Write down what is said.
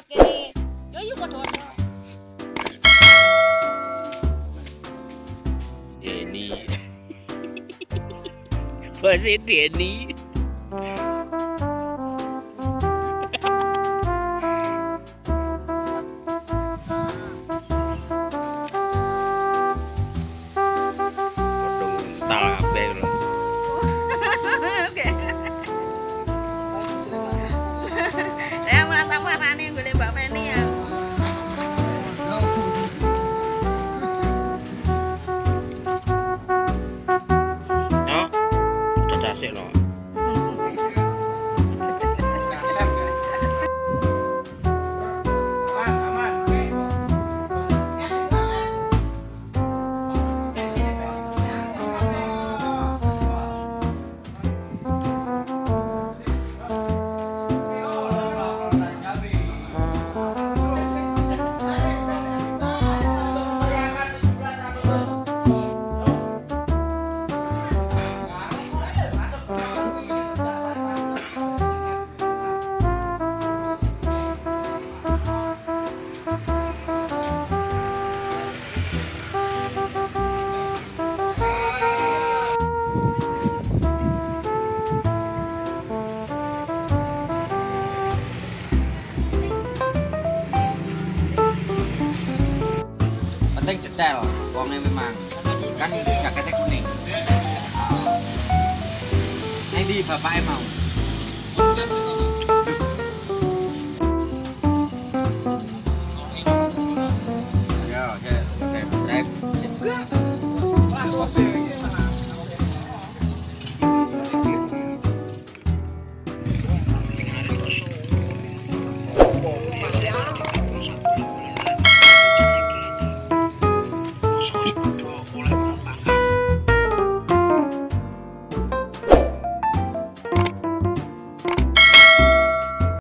kene. Yo yo padha-padha. Deni. Bose Deni. Saya menantang warnanya golek Mbak Feni ya. No, udah dasik no. Penting detail, wongnya memang kan jaketnya kuning. Ini di bapaknya mau.